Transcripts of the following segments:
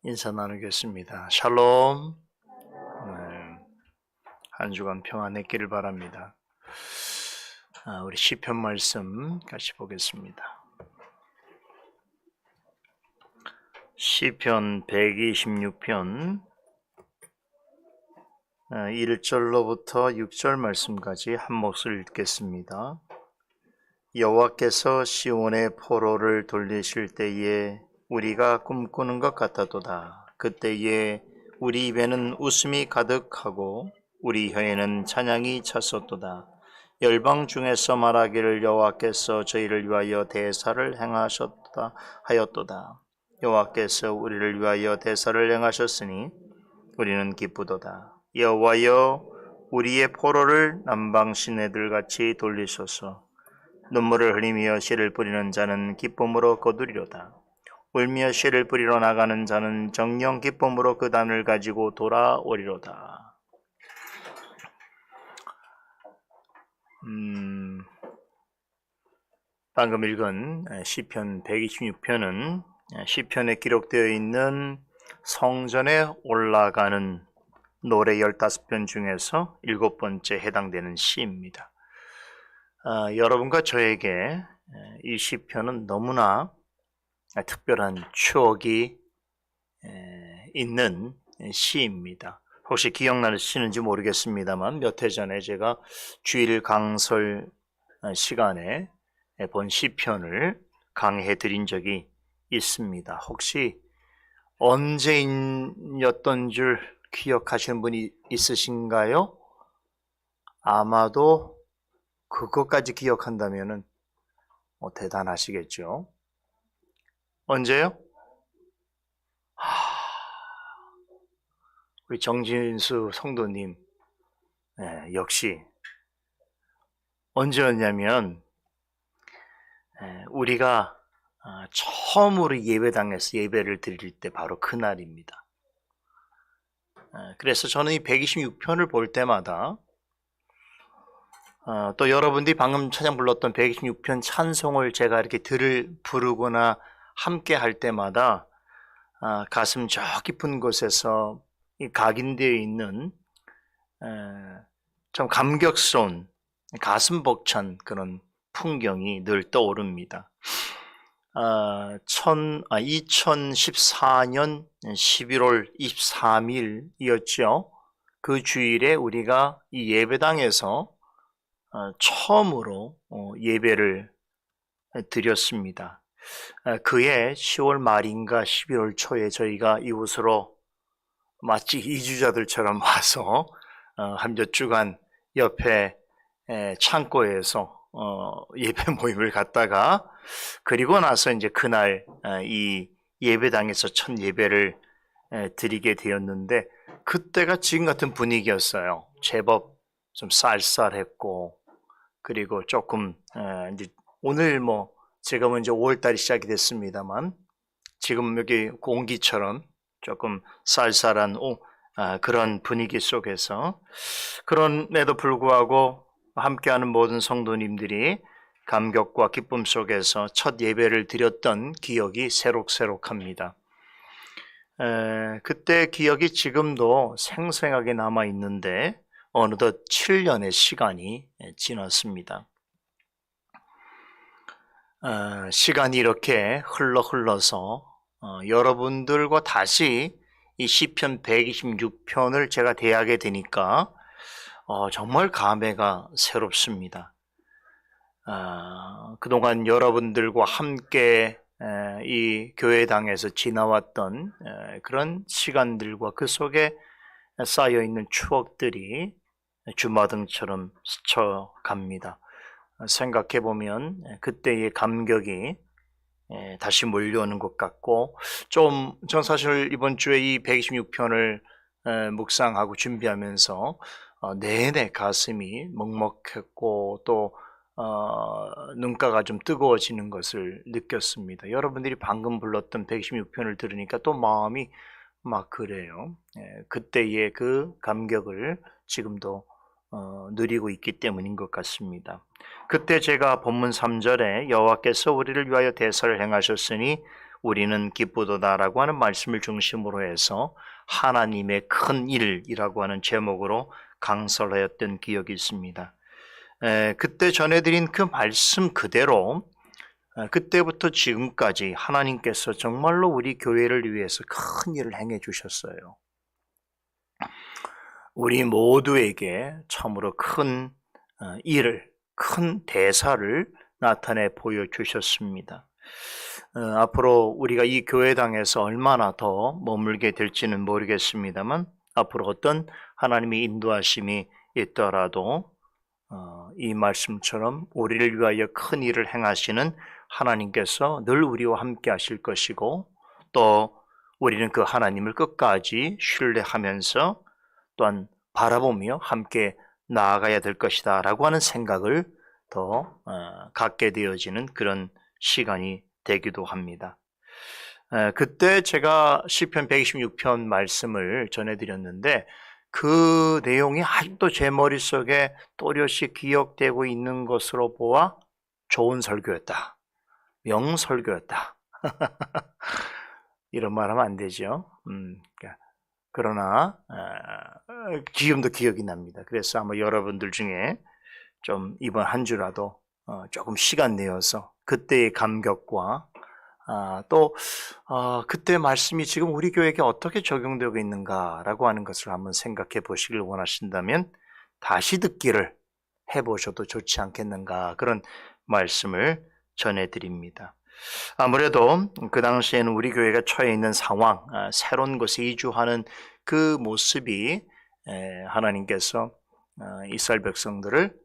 인사 나누겠습니다. 샬롬. 네, 한 주간 평안했기를 바랍니다. 우리 시편 말씀 같이 보겠습니다. 시편 126편 1절로부터 6절 말씀까지 한 몫을 읽겠습니다. 여호와께서 시온의 포로를 돌리실 때에 우리가 꿈꾸는 것 같았도다. 그때에 우리 입에는 웃음이 가득하고 우리 혀에는 찬양이 찼었도다. 열방 중에서 말하기를 여호와께서 저희를 위하여 대사를 행하셨다 하였도다. 여호와께서 우리를 위하여 대사를 행하셨으니 우리는 기쁘도다. 여호와여 우리의 포로를 남방 시내들같이 돌리소서. 눈물을 흘리며 씨를 뿌리는 자는 기쁨으로 거두리로다. 울며 씨를 뿌리러 나가는 자는 정령 기쁨으로 그 단을 가지고 돌아오리로다. 방금 읽은 시편 126편은 시편에 기록되어 있는 성전에 올라가는 노래 15편 중에서 7번째 해당되는 시입니다. 여러분과 저에게 이 시편은 너무나 특별한 추억이 있는 시입니다. 혹시 기억나시는지 모르겠습니다만 몇 해 전에 제가 주일 강설 시간에 본 시편을 강의해 드린 적이 있습니다. 혹시 언제였던 줄 기억하시는 분이 있으신가요? 아마도 그것까지 기억한다면 대단하시겠죠. 언제요? 우리 정진수 성도님 역시 언제였냐면 우리가 처음으로 예배당에서 예배를 드릴 때 바로 그날입니다. 그래서 저는 이 126편을 볼 때마다 또 여러분들이 방금 찬양 불렀던 126편 찬송을 제가 이렇게 부르거나 함께 할 때마다 가슴 저 깊은 곳에서 각인되어 있는 참 감격스러운 가슴 벅찬 그런 풍경이 늘 떠오릅니다. 2014년 11월 23일이었죠. 그 주일에 우리가 이 예배당에서 처음으로 예배를 드렸습니다. 그해 10월 말인가 11월 초에 저희가 이곳으로 마치 이주자들처럼 와서 한 몇 주간 옆에 창고에서 예배 모임을 갖다가 그리고 나서 이제 그날 이 예배당에서 첫 예배를 드리게 되었는데 그때가 지금 같은 분위기였어요. 제법 좀 쌀쌀했고 그리고 조금 이제 오늘 제가 먼저 5월달이 시작이 됐습니다만 지금 여기 공기처럼 조금 쌀쌀한 그런 분위기 속에서 그런에도 불구하고 함께하는 모든 성도님들이 감격과 기쁨 속에서 첫 예배를 드렸던 기억이 새록새록합니다. 그때 기억이 지금도 생생하게 남아 있는데 어느덧 7년의 시간이 지났습니다. 시간이 이렇게 흘러서 여러분들과 다시 이 시편 126편을 제가 대하게 되니까 정말 감회가 새롭습니다. 그동안 여러분들과 함께 이 교회당에서 지나왔던 그런 시간들과 그 속에 쌓여있는 추억들이 주마등처럼 스쳐갑니다. 생각해보면 그때의 감격이 다시 몰려오는 것 같고 전 사실 이번 주에 이 126편을 묵상하고 준비하면서 내내 가슴이 먹먹했고 또 눈가가 좀 뜨거워지는 것을 느꼈습니다. 여러분들이 방금 불렀던 126편을 들으니까 또 마음이 막 그래요. 그때의 그 감격을 지금도 누리고 있기 때문인 것 같습니다. 그때 제가 본문 3절에 여호와께서 우리를 위하여 대사를 행하셨으니 우리는 기쁘도다라고 하는 말씀을 중심으로 해서 하나님의 큰 일이라고 하는 제목으로 강설하였던 기억이 있습니다. 그때 전해드린 그 말씀 그대로 그때부터 지금까지 하나님께서 정말로 우리 교회를 위해서 큰 일을 행해 주셨어요. 우리 모두에게 참으로 큰 일을, 큰 대사를 나타내 보여주셨습니다. 앞으로 우리가 이 교회당에서 얼마나 더 머물게 될지는 모르겠습니다만 앞으로 어떤 하나님의 인도하심이 있더라도 이 말씀처럼 우리를 위하여 큰 일을 행하시는 하나님께서 늘 우리와 함께 하실 것이고 또 우리는 그 하나님을 끝까지 신뢰하면서 또한 바라보며 함께 나아가야 될 것이다 라고 하는 생각을 더 갖게 되어지는 그런 시간이 되기도 합니다. 그때 제가 시편 126편 말씀을 전해드렸는데 그 내용이 아직도 제 머릿속에 또렷이 기억되고 있는 것으로 보아 좋은 설교였다. 명설교였다. 이런 말 하면 안 되죠. 그러나 지금도 기억이 납니다. 그래서 아마 여러분들 중에 좀 이번 한 주라도 조금 시간 내어서 그때의 감격과 또 그때 말씀이 지금 우리 교회에게 어떻게 적용되고 있는가라고 하는 것을 한번 생각해 보시길 원하신다면 다시 듣기를 해보셔도 좋지 않겠는가 그런 말씀을 전해드립니다. 아무래도 그 당시에는 우리 교회가 처해 있는 상황, 새로운 곳에 이주하는 그 모습이 하나님께서 이스라엘 백성들을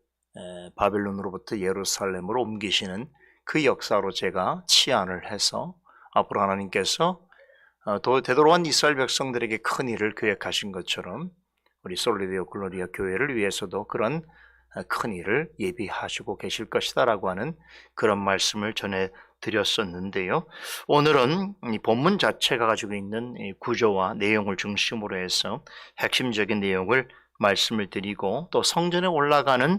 바벨론으로부터 예루살렘으로 옮기시는 그 역사로 제가 치안을 해서 앞으로 하나님께서 되돌아온 이스라엘 백성들에게 큰 일을 계획하신 것처럼 우리 솔리데오 글로리아 교회를 위해서도 그런 큰 일을 예비하시고 계실 것이다 라고 하는 그런 말씀을 전해드렸었는데요. 오늘은 이 본문 자체가 가지고 있는 구조와 내용을 중심으로 해서 핵심적인 내용을 말씀을 드리고 또 성전에 올라가는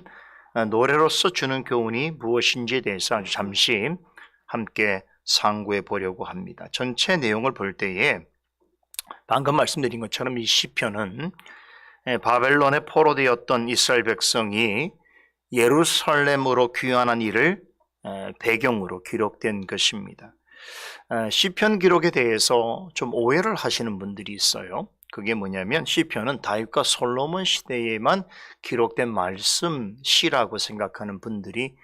노래로서 주는 교훈이 무엇인지에 대해서 아주 잠시 함께 상고해 보려고 합니다. 전체 내용을 볼 때에 방금 말씀드린 것처럼 이 시편은 바벨론에 포로되었던 이스라엘 백성이 예루살렘으로 귀환한 일을 배경으로 기록된 것입니다. 시편 기록에 대해서 좀 오해를 하시는 분들이 있어요. 그게 뭐냐면 시편은 다윗과 솔로몬 시대에만 기록된 말씀, 시라고 생각하는 분들이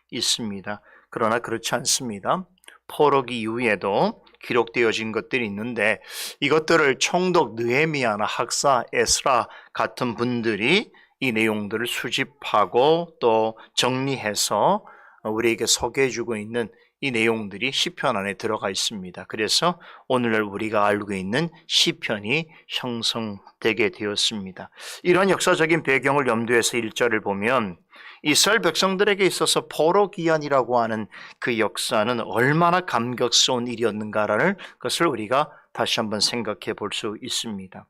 있습니다. 그러나 그렇지 않습니다. 포로기 이후에도 기록되어진 것들이 있는데 이것들을 총독 느헤미야나 학사 에스라 같은 분들이 이 내용들을 수집하고 또 정리해서 우리에게 소개해주고 있는 이 내용들이 시편 안에 들어가 있습니다. 그래서 오늘날 우리가 알고 있는 시편이 형성되게 되었습니다. 이런 역사적인 배경을 염두에서 1절을 보면 이스라엘 백성들에게 있어서 포로기한이라고 하는 그 역사는 얼마나 감격스러운 일이었는가라는 것을 우리가 다시 한번 생각해 볼 수 있습니다.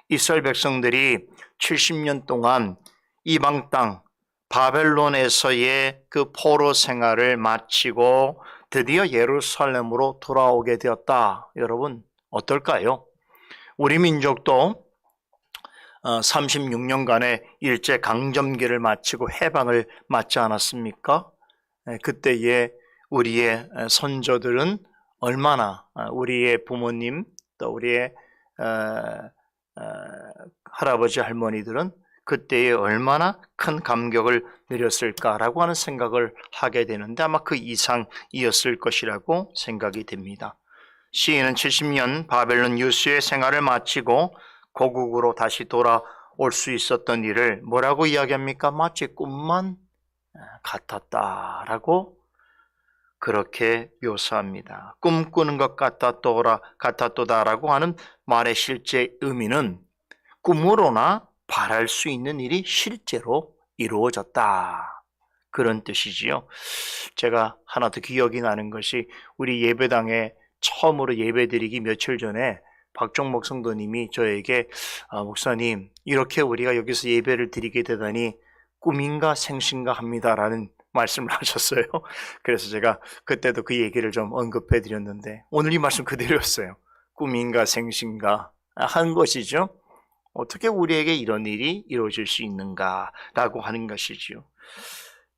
이스라엘 백성들이 70년 동안 이방 땅 바벨론에서의 그 포로 생활을 마치고 드디어 예루살렘으로 돌아오게 되었다. 여러분 어떨까요? 우리 민족도 36년간의 일제 강점기를 마치고 해방을 맞지 않았습니까? 그때에 우리의 선조들은 얼마나 우리의 부모님 또 우리의 할아버지 할머니들은 그때에 얼마나 큰 감격을 누렸을까라고 하는 생각을 하게 되는데 아마 그 이상이었을 것이라고 생각이 됩니다. 시인은 70년 바벨론 유수의 생활을 마치고 고국으로 다시 돌아올 수 있었던 일을 뭐라고 이야기합니까? 마치 꿈만 같았다라고 그렇게 묘사합니다. 꿈꾸는 것 같았도다라고 하는 말의 실제 의미는 꿈으로나 바랄 수 있는 일이 실제로 이루어졌다. 그런 뜻이지요. 제가 하나 더 기억이 나는 것이 우리 예배당에 처음으로 예배드리기 며칠 전에 박종목 성도님이 저에게 목사님 이렇게 우리가 여기서 예배를 드리게 되다니 꿈인가 생신가 합니다라는 말씀을 하셨어요. 그래서 제가 그때도 그 얘기를 좀 언급해 드렸는데 오늘 이 말씀 그대로였어요. 꿈인가 생신가 한 것이죠. 어떻게 우리에게 이런 일이 이루어질 수 있는가라고 하는 것이지요.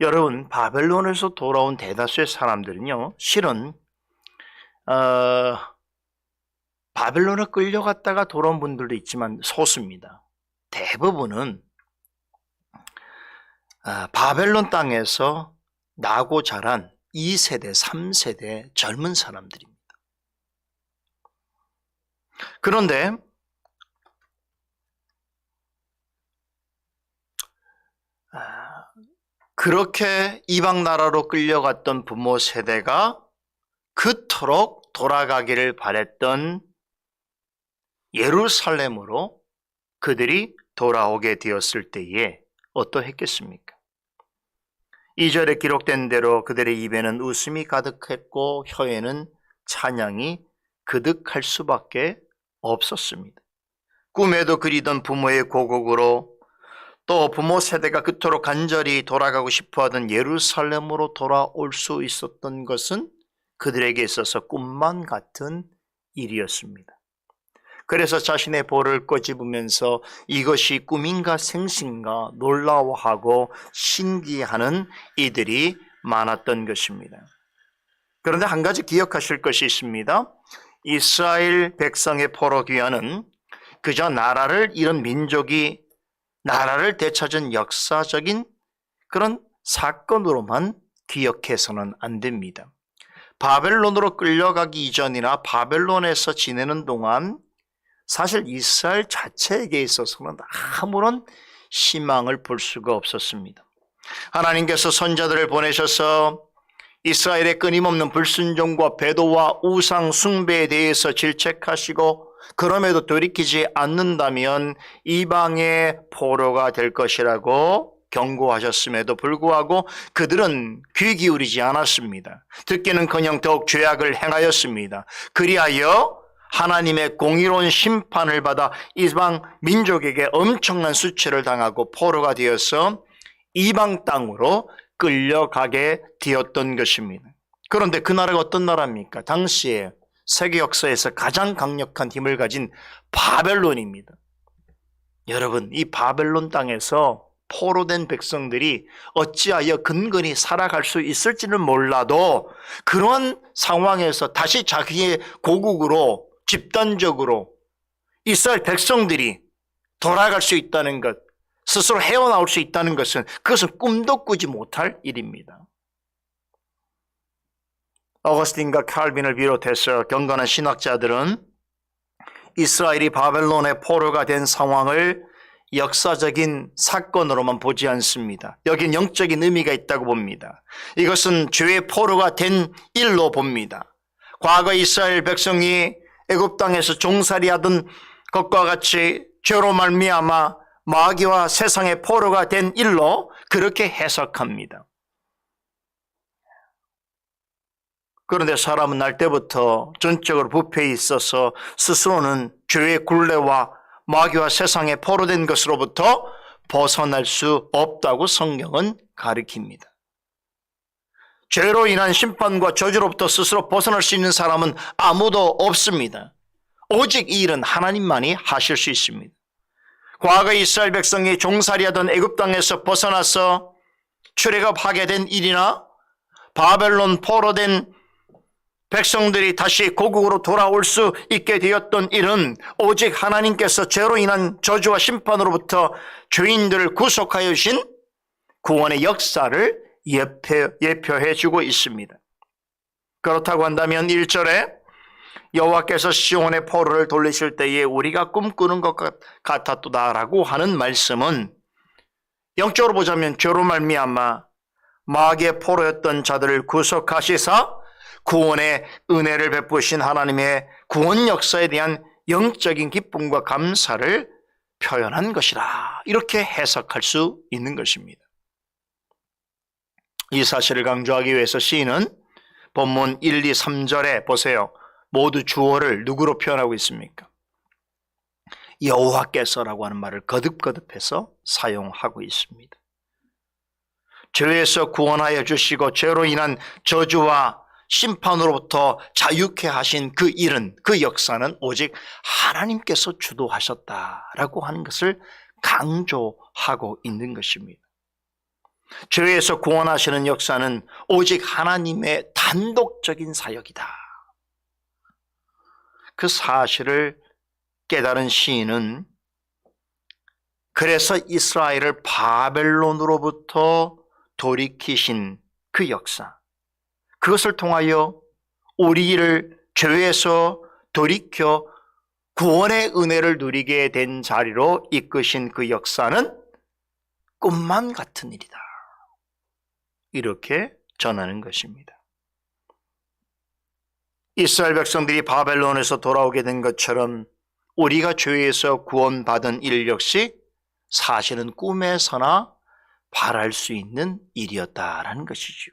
여러분, 바벨론에서 돌아온 대다수의 사람들은요, 실은 바벨론에 끌려갔다가 돌아온 분들도 있지만 소수입니다. 대부분은 바벨론 땅에서 나고 자란 2세대, 3세대 젊은 사람들입니다. 그런데 그렇게 이방 나라로 끌려갔던 부모 세대가 그토록 돌아가기를 바랬던 예루살렘으로 그들이 돌아오게 되었을 때에 어떠했겠습니까? 2절에 기록된 대로 그들의 입에는 웃음이 가득했고 혀에는 찬양이 그득할 수밖에 없었습니다. 꿈에도 그리던 부모의 고국으로 또 부모 세대가 그토록 간절히 돌아가고 싶어하던 예루살렘으로 돌아올 수 있었던 것은 그들에게 있어서 꿈만 같은 일이었습니다. 그래서 자신의 볼을 꼬집으면서 이것이 꿈인가 생신가 놀라워하고 신기해하는 이들이 많았던 것입니다. 그런데 한 가지 기억하실 것이 있습니다. 이스라엘 백성의 포로 귀환은 그저 나라를 잃은 민족이 나라를 되찾은 역사적인 그런 사건으로만 기억해서는 안 됩니다. 바벨론으로 끌려가기 이전이나 바벨론에서 지내는 동안 사실 이스라엘 자체에게 있어서는 아무런 희망을 볼 수가 없었습니다. 하나님께서 선자들을 보내셔서 이스라엘의 끊임없는 불순종과 배도와 우상 숭배에 대해서 질책하시고 그럼에도 돌이키지 않는다면 이방의 포로가 될 것이라고 경고하셨음에도 불구하고 그들은 귀 기울이지 않았습니다. 듣기는커녕 더욱 죄악을 행하였습니다. 그리하여 하나님의 공의로운 심판을 받아 이방 민족에게 엄청난 수치를 당하고 포로가 되어서 이방 땅으로 끌려가게 되었던 것입니다. 그런데 그 나라가 어떤 나라입니까? 당시에 세계 역사에서 가장 강력한 힘을 가진 바벨론입니다. 여러분, 이 바벨론 땅에서 포로된 백성들이 어찌하여 근근히 살아갈 수 있을지는 몰라도 그런 상황에서 다시 자기의 고국으로 집단적으로 이스라엘 백성들이 돌아갈 수 있다는 것, 스스로 헤어나올 수 있다는 것은 그것은 꿈도 꾸지 못할 일입니다. 어거스틴과 칼빈을 비롯해서 경건한 신학자들은 이스라엘이 바벨론의 포로가 된 상황을 역사적인 사건으로만 보지 않습니다. 여긴 영적인 의미가 있다고 봅니다. 이것은 죄의 포로가 된 일로 봅니다. 과거 이스라엘 백성이 애굽 땅에서 종살이하던 것과 같이 죄로 말미암아 마귀와 세상의 포로가 된 일로 그렇게 해석합니다. 그런데 사람은 날 때부터 전적으로 부패해 있어서 스스로는 죄의 굴레와 마귀와 세상에 포로된 것으로부터 벗어날 수 없다고 성경은 가르칩니다. 죄로 인한 심판과 저주로부터 스스로 벗어날 수 있는 사람은 아무도 없습니다. 오직 이 일은 하나님만이 하실 수 있습니다. 과거 이스라엘 백성이 종살이하던 애굽 땅에서 벗어나서 출애굽하게 된 일이나 바벨론 포로된 백성들이 다시 고국으로 돌아올 수 있게 되었던 일은 오직 하나님께서 죄로 인한 저주와 심판으로부터 죄인들을 구속하여 주신 구원의 역사를 예표해 주고 있습니다. 그렇다고 한다면 1절에 여호와께서 시온의 포로를 돌리실 때에 우리가 꿈꾸는 것 같았도다라고 하는 말씀은 영적으로 보자면 죄로 말미암아 마귀의 포로였던 자들을 구속하시사 구원의 은혜를 베푸신 하나님의 구원 역사에 대한 영적인 기쁨과 감사를 표현한 것이라 이렇게 해석할 수 있는 것입니다. 이 사실을 강조하기 위해서 시인은 본문 1, 2, 3절에 보세요. 모두 주어를 누구로 표현하고 있습니까? 여호와께서라고 하는 말을 거듭거듭해서 사용하고 있습니다. 죄에서 구원하여 주시고 죄로 인한 저주와 심판으로부터 자유케 하신 그 일은, 그 역사는 오직 하나님께서 주도하셨다라고 하는 것을 강조하고 있는 것입니다. 죄에서 구원하시는 역사는 오직 하나님의 단독적인 사역이다. 그 사실을 깨달은 시인은 그래서 이스라엘을 바벨론으로부터 돌이키신 그 역사, 그것을 통하여 우리를 죄에서 돌이켜 구원의 은혜를 누리게 된 자리로 이끄신 그 역사는 꿈만 같은 일이다. 이렇게 전하는 것입니다. 이스라엘 백성들이 바벨론에서 돌아오게 된 것처럼 우리가 죄에서 구원받은 일 역시 사실은 꿈에서나 바랄 수 있는 일이었다라는 것이죠.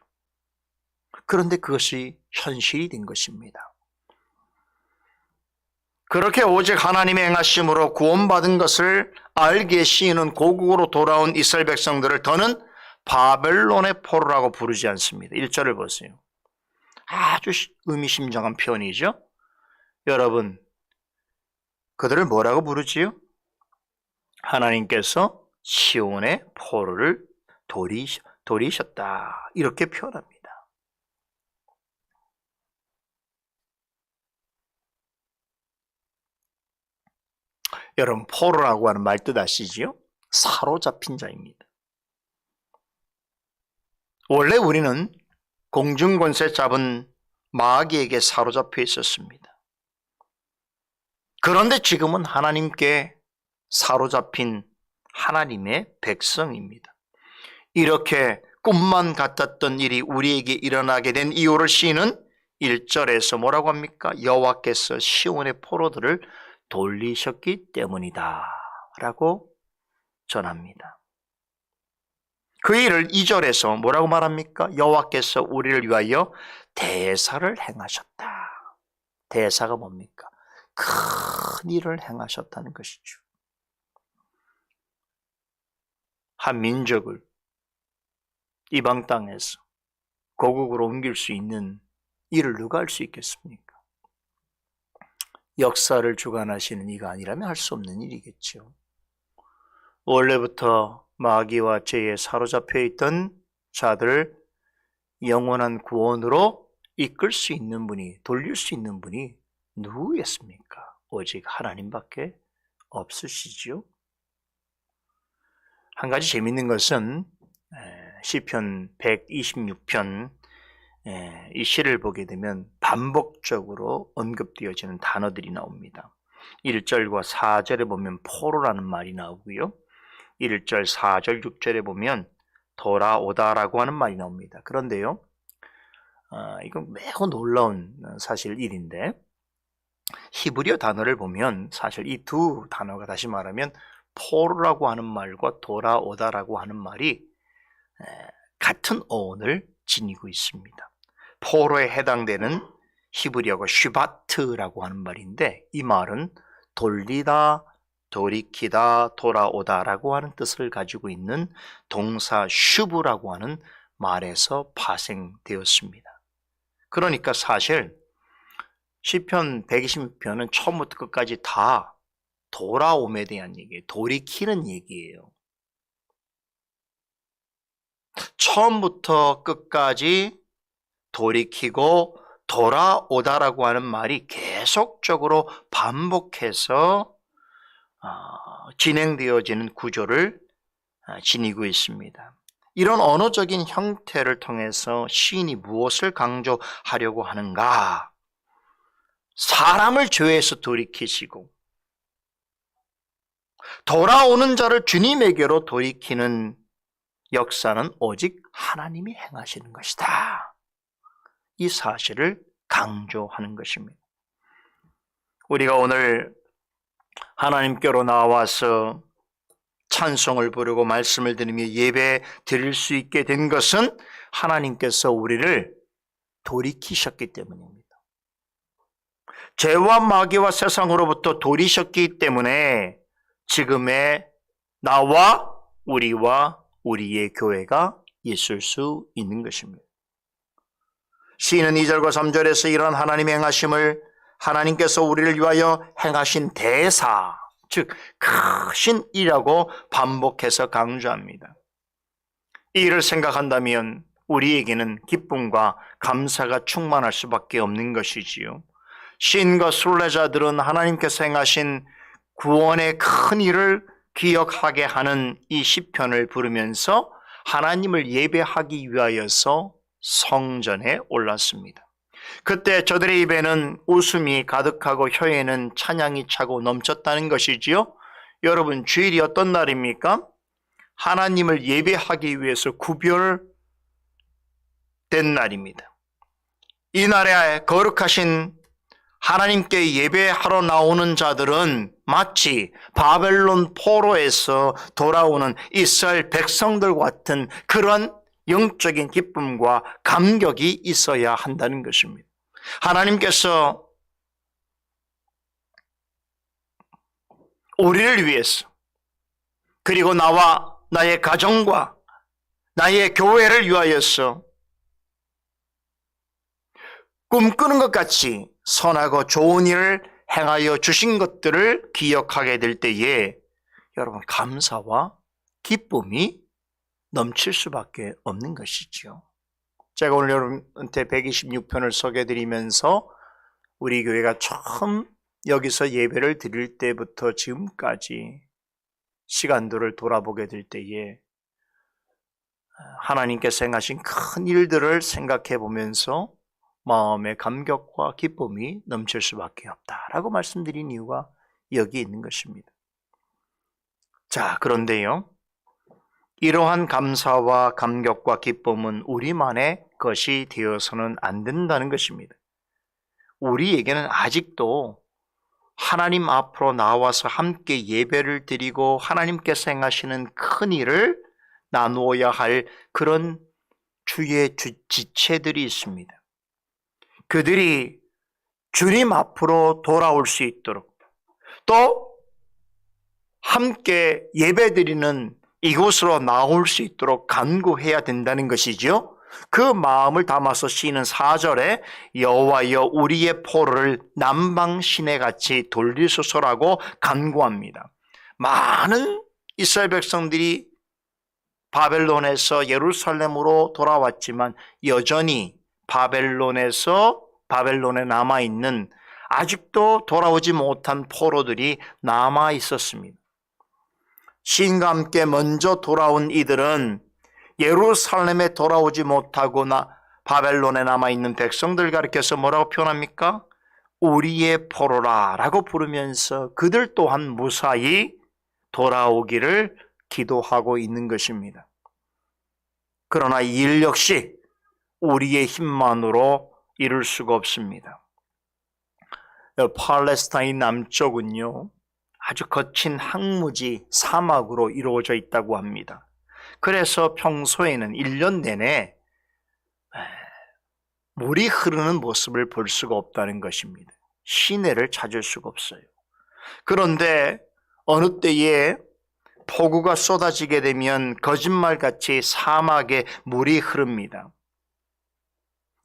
그런데 그것이 현실이 된 것입니다. 그렇게 오직 하나님의 행하심으로 구원받은 것을 알기에 시인은 고국으로 돌아온 이스라엘 백성들을 더는 바벨론의 포로라고 부르지 않습니다. 1절을 보세요. 아주 의미심장한 표현이죠. 여러분, 그들을 뭐라고 부르지요? 하나님께서 시온의 포로를 돌이셨다, 이렇게 표현합니다. 여러분, 포로라고 하는 말 뜻 아시지요? 사로잡힌 자입니다. 원래 우리는 공중권세 잡은 마귀에게 사로잡혀 있었습니다. 그런데 지금은 하나님께 사로잡힌 하나님의 백성입니다. 이렇게 꿈만 같았던 일이 우리에게 일어나게 된 이유를 시인은 1절에서 뭐라고 합니까? 여호와께서 시온의 포로들을 돌리셨기 때문이다 라고 전합니다. 그 일을 2절에서 뭐라고 말합니까? 여호와께서 우리를 위하여 대사를 행하셨다. 대사가 뭡니까? 큰 일을 행하셨다는 것이죠. 한 민족을 이방 땅에서 고국으로 옮길 수 있는 일을 누가 할 수 있겠습니까? 역사를 주관하시는 이가 아니라면 할 수 없는 일이겠죠. 원래부터 마귀와 죄에 사로잡혀 있던 자들을 영원한 구원으로 이끌 수 있는 분이, 돌릴 수 있는 분이 누구겠습니까? 오직 하나님밖에 없으시죠. 한 가지 재밌는 것은 시편 126편 이 시를 보게 되면 반복적으로 언급되어지는 단어들이 나옵니다. 1절과 4절에 보면 포로라는 말이 나오고요. 1절, 4절, 6절에 보면 돌아오다라고 하는 말이 나옵니다. 그런데요, 이건 매우 놀라운 사실 일인데, 히브리어 단어를 보면 사실 이 두 단어가 다시 말하면 포로라고 하는 말과 돌아오다라고 하는 말이 같은 어원을 지니고 있습니다. 포로에 해당되는 히브리어가 슈바트라고 하는 말인데, 이 말은 돌리다, 돌이키다, 돌아오다라고 하는 뜻을 가지고 있는 동사 슈브라고 하는 말에서 파생되었습니다. 그러니까 사실 시편 120편은 처음부터 끝까지 다 돌아옴에 대한 얘기예요. 돌이키는 얘기예요. 처음부터 끝까지 돌이키고 돌아오다라고 하는 말이 계속적으로 반복해서 진행되어지는 구조를 지니고 있습니다. 이런 언어적인 형태를 통해서 시인이 무엇을 강조하려고 하는가? 사람을 죄에서 돌이키시고 돌아오는 자를 주님에게로 돌이키는 역사는 오직 하나님이 행하시는 것이다. 이 사실을 강조하는 것입니다. 우리가 오늘 하나님께로 나와서 찬송을 부르고 말씀을 들으며 예배 드릴 수 있게 된 것은 하나님께서 우리를 돌이키셨기 때문입니다. 죄와 마귀와 세상으로부터 돌이셨기 때문에 지금의 나와 우리의 교회가 있을 수 있는 것입니다. 시인은 2절과 3절에서 이런 하나님의 행하심을 하나님께서 우리를 위하여 행하신 대사, 즉 크신 일이라고 반복해서 강조합니다. 이 일을 생각한다면 우리에게는 기쁨과 감사가 충만할 수밖에 없는 것이지요. 시인과 순례자들은 하나님께서 행하신 구원의 큰 일을 기억하게 하는 이 시편을 부르면서 하나님을 예배하기 위하여서 성전에 올랐습니다. 그때 저들의 입에는 웃음이 가득하고 혀에는 찬양이 차고 넘쳤다는 것이지요. 여러분, 주일이 어떤 날입니까? 하나님을 예배하기 위해서 구별된 날입니다. 이 날에 거룩하신 하나님께 예배하러 나오는 자들은 마치 바벨론 포로에서 돌아오는 이스라엘 백성들 같은 그런 영적인 기쁨과 감격이 있어야 한다는 것입니다. 하나님께서 우리를 위해서, 그리고 나와 나의 가정과 나의 교회를 위하여서 꿈꾸는 것 같이 선하고 좋은 일을 행하여 주신 것들을 기억하게 될 때에 여러분, 감사와 기쁨이 넘칠 수밖에 없는 것이죠. 제가 오늘 여러분한테 126편을 소개해드리면서 우리 교회가 처음 여기서 예배를 드릴 때부터 지금까지 시간들을 돌아보게 될 때에 하나님께서 행하신 큰 일들을 생각해 보면서 마음의 감격과 기쁨이 넘칠 수밖에 없다라고 말씀드린 이유가 여기 있는 것입니다. 자, 그런데요, 이러한 감사와 감격과 기쁨은 우리만의 것이 되어서는 안 된다는 것입니다. 우리에게는 아직도 하나님 앞으로 나와서 함께 예배를 드리고 하나님께서 행하시는 큰 일을 나누어야 할 그런 주의 지체들이 있습니다. 그들이 주님 앞으로 돌아올 수 있도록, 또 함께 예배드리는 이곳으로 나올 수 있도록 간구해야 된다는 것이죠. 그 마음을 담아서 시인은 4절에 여호와여 우리의 포로를 남방 시내같이 돌리소서라고 간구합니다. 많은 이스라엘 백성들이 바벨론에서 예루살렘으로 돌아왔지만 여전히 바벨론에 남아있는 아직도 돌아오지 못한 포로들이 남아 있었습니다. 시인과 함께 먼저 돌아온 이들은 예루살렘에 돌아오지 못하고 바벨론에 남아있는 백성들 가리켜서 뭐라고 표현합니까? 우리의 포로라 라고 부르면서 그들 또한 무사히 돌아오기를 기도하고 있는 것입니다. 그러나 이 일 역시 우리의 힘만으로 이룰 수가 없습니다. 팔레스타인 남쪽은요, 아주 거친 항무지 사막으로 이루어져 있다고 합니다. 그래서 평소에는 1년 내내 물이 흐르는 모습을 볼 수가 없다는 것입니다. 시내를 찾을 수가 없어요. 그런데 어느 때에 폭우가 쏟아지게 되면 거짓말같이 사막에 물이 흐릅니다.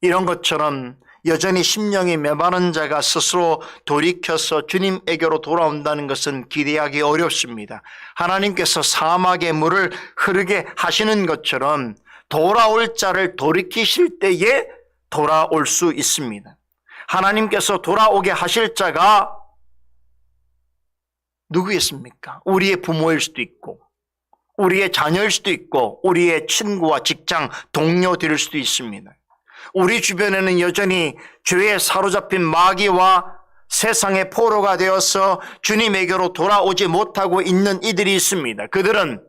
이런 것처럼 여전히 심령이 메마른 자가 스스로 돌이켜서 주님에게로 돌아온다는 것은 기대하기 어렵습니다. 하나님께서 사막에 물을 흐르게 하시는 것처럼 돌아올 자를 돌이키실 때에 돌아올 수 있습니다. 하나님께서 돌아오게 하실 자가 누구겠습니까? 우리의 부모일 수도 있고, 우리의 자녀일 수도 있고, 우리의 친구와 직장 동료들일 수도 있습니다. 우리 주변에는 여전히 죄에 사로잡힌 마귀와 세상의 포로가 되어서 주님에게로 돌아오지 못하고 있는 이들이 있습니다. 그들은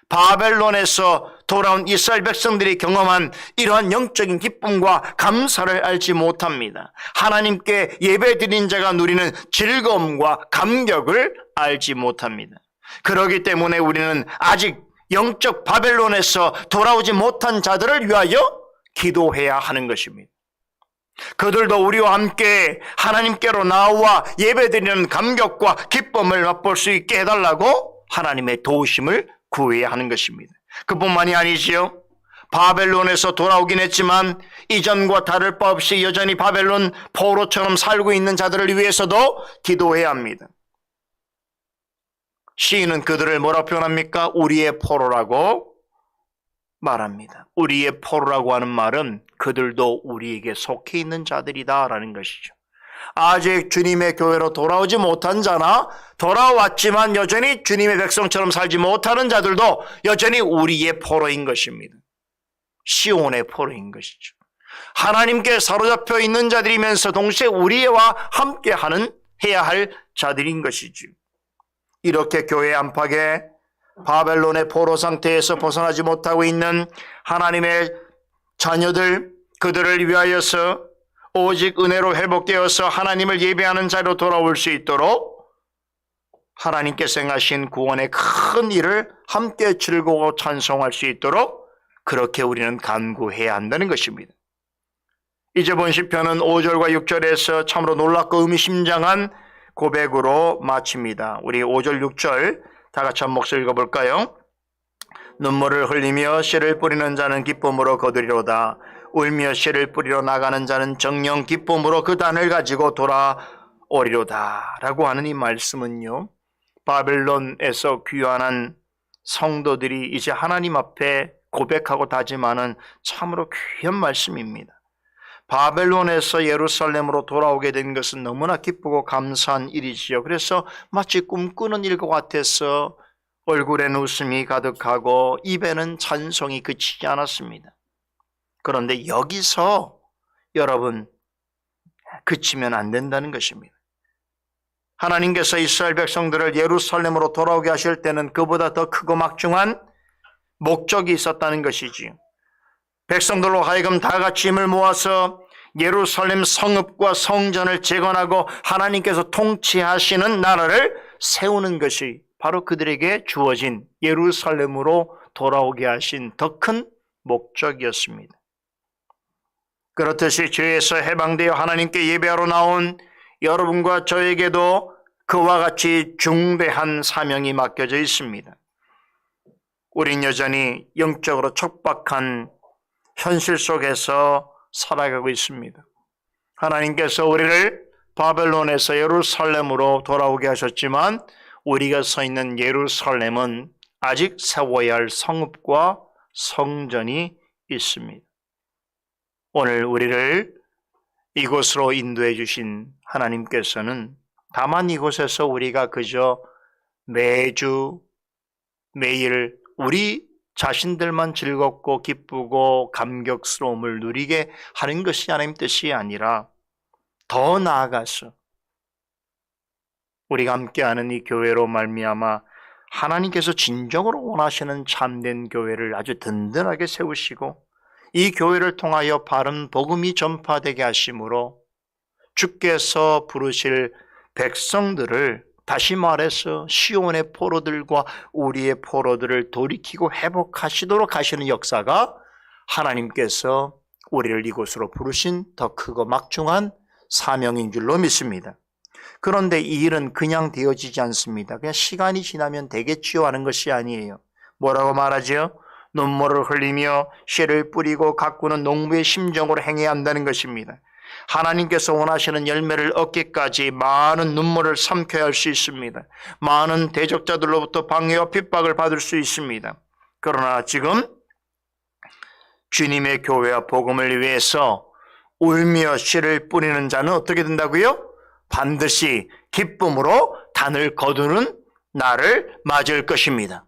바벨론에서 돌아온 이스라엘 백성들이 경험한 이러한 영적인 기쁨과 감사를 알지 못합니다. 하나님께 예배드린 자가 누리는 즐거움과 감격을 알지 못합니다. 그렇기 때문에 우리는 아직 영적 바벨론에서 돌아오지 못한 자들을 위하여 기도해야 하는 것입니다. 그들도 우리와 함께 하나님께로 나와 예배드리는 감격과 기쁨을 맛볼 수 있게 해달라고 하나님의 도우심을 구해야 하는 것입니다. 그뿐만이 아니지요. 바벨론에서 돌아오긴 했지만 이전과 다를 바 없이 여전히 바벨론 포로처럼 살고 있는 자들을 위해서도 기도해야 합니다. 시인은 그들을 뭐라 표현합니까? 우리의 포로라고 말합니다. 우리의 포로라고 하는 말은 그들도 우리에게 속해 있는 자들이다라는 것이죠. 아직 주님의 교회로 돌아오지 못한 자나 돌아왔지만 여전히 주님의 백성처럼 살지 못하는 자들도 여전히 우리의 포로인 것입니다. 시온의 포로인 것이죠. 하나님께 사로잡혀 있는 자들이면서 동시에 우리와 함께하는 해야 할 자들인 것이죠. 이렇게 교회 안팎에 바벨론의 포로 상태에서 벗어나지 못하고 있는 하나님의 자녀들, 그들을 위하여서 오직 은혜로 회복되어서 하나님을 예배하는 자로 돌아올 수 있도록 하나님께서 행하신 구원의 큰 일을 함께 즐거워 찬송할 수 있도록 그렇게 우리는 간구해야 한다는 것입니다. 이제 본 시편은 5절과 6절에서 참으로 놀랍고 의미심장한 고백으로 마칩니다. 우리 5절, 6절 다 같이 한 목소리 읽어볼까요? 눈물을 흘리며 씨를 뿌리는 자는 기쁨으로 거두리로다. 울며 씨를 뿌리러 나가는 자는 정녕 기쁨으로 그 단을 가지고 돌아오리로다. 라고 하는 이 말씀은요, 바벨론에서 귀환한 성도들이 이제 하나님 앞에 고백하고 다짐하는 참으로 귀한 말씀입니다. 바벨론에서 예루살렘으로 돌아오게 된 것은 너무나 기쁘고 감사한 일이지요. 그래서 마치 꿈꾸는 일과 같아서 얼굴에는 웃음이 가득하고 입에는 찬송이 그치지 않았습니다. 그런데 여기서 여러분 그치면 안 된다는 것입니다. 하나님께서 이스라엘 백성들을 예루살렘으로 돌아오게 하실 때는 그보다 더 크고 막중한 목적이 있었다는 것이지요. 백성들로 하여금 다 같이 힘을 모아서 예루살렘 성읍과 성전을 재건하고 하나님께서 통치하시는 나라를 세우는 것이 바로 그들에게 주어진 예루살렘으로 돌아오게 하신 더 큰 목적이었습니다. 그렇듯이 죄에서 해방되어 하나님께 예배하러 나온 여러분과 저에게도 그와 같이 중대한 사명이 맡겨져 있습니다. 우린 여전히 영적으로 척박한 현실 속에서 살아가고 있습니다. 하나님께서 우리를 바벨론에서 예루살렘으로 돌아오게 하셨지만 우리가 서 있는 예루살렘은 아직 세워야 할 성읍과 성전이 있습니다. 오늘 우리를 이곳으로 인도해 주신 하나님께서는 다만 이곳에서 우리가 그저 매주 매일 우리 자신들만 즐겁고 기쁘고 감격스러움을 누리게 하는 것이 하나님 뜻이 아니라 더 나아가서 우리가 함께하는 이 교회로 말미암아 하나님께서 진정으로 원하시는 참된 교회를 아주 든든하게 세우시고 이 교회를 통하여 바른 복음이 전파되게 하심으로 주께서 부르실 백성들을 다시 말해서 시온의 포로들과 우리의 포로들을 돌이키고 회복하시도록 하시는 역사가 하나님께서 우리를 이곳으로 부르신 더 크고 막중한 사명인 줄로 믿습니다. 그런데 이 일은 그냥 되어지지 않습니다. 그냥 시간이 지나면 되겠지요 하는 것이 아니에요. 뭐라고 말하죠? 눈물을 흘리며 씨를 뿌리고 가꾸는 농부의 심정으로 행해야 한다는 것입니다. 하나님께서 원하시는 열매를 얻기까지 많은 눈물을 삼켜야 할 수 있습니다. 많은 대적자들로부터 방해와 핍박을 받을 수 있습니다. 그러나 지금 주님의 교회와 복음을 위해서 울며 씨를 뿌리는 자는 어떻게 된다고요? 반드시 기쁨으로 단을 거두는 날을 맞을 것입니다.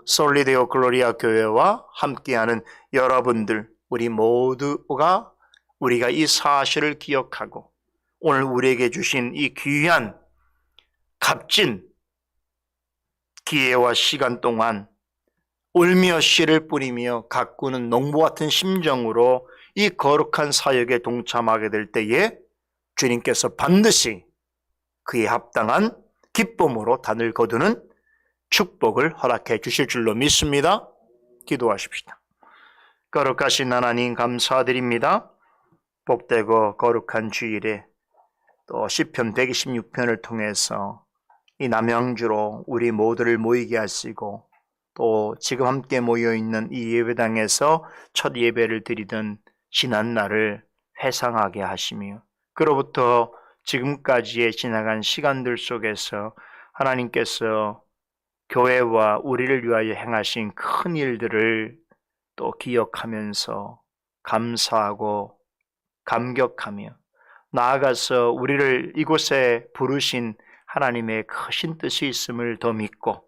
솔리데오 글로리아 교회와 함께하는 여러분들, 우리 모두가 우리가 이 사실을 기억하고 오늘 우리에게 주신 이 귀한 값진 기회와 시간 동안 울며 씨를 뿌리며 가꾸는 농부 같은 심정으로 이 거룩한 사역에 동참하게 될 때에 주님께서 반드시 그에 합당한 기쁨으로 단을 거두는 축복을 허락해 주실 줄로 믿습니다. 기도하십시다. 거룩하신 하나님 감사드립니다. 복되고 거룩한 주일에 또 시편 126편을 통해서 이 남양주로 우리 모두를 모이게 하시고 또 지금 함께 모여있는 이 예배당에서 첫 예배를 드리던 지난 날을 회상하게 하시며 그로부터 지금까지의 지나간 시간들 속에서 하나님께서 교회와 우리를 위하여 행하신 큰 일들을 또 기억하면서 감사하고 감격하며 나아가서 우리를 이곳에 부르신 하나님의 크신 뜻이 있음을 더 믿고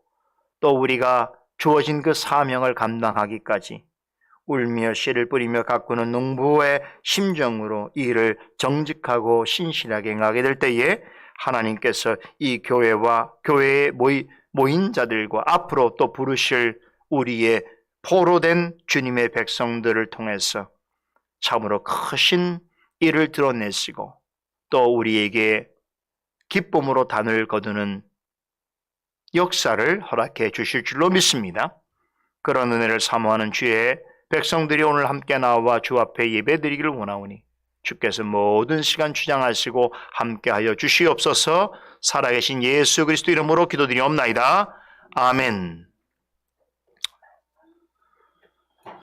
또 우리가 주어진 그 사명을 감당하기까지 울며 씨를 뿌리며 가꾸는 농부의 심정으로 이 일을 정직하고 신실하게 행하게 될 때에 하나님께서 이 교회와 교회에 모인 자들과 앞으로 또 부르실 우리의 포로된 주님의 백성들을 통해서 참으로 크신 일을 드러내시고 또 우리에게 기쁨으로 단을 거두는 역사를 허락해 주실 줄로 믿습니다. 그런 은혜를 사모하는 주의 백성들이 오늘 함께 나와 주 앞에 예배드리기를 원하오니 주께서 모든 시간 주장하시고 함께하여 주시옵소서. 살아계신 예수 그리스도 이름으로 기도드리옵나이다. 아멘.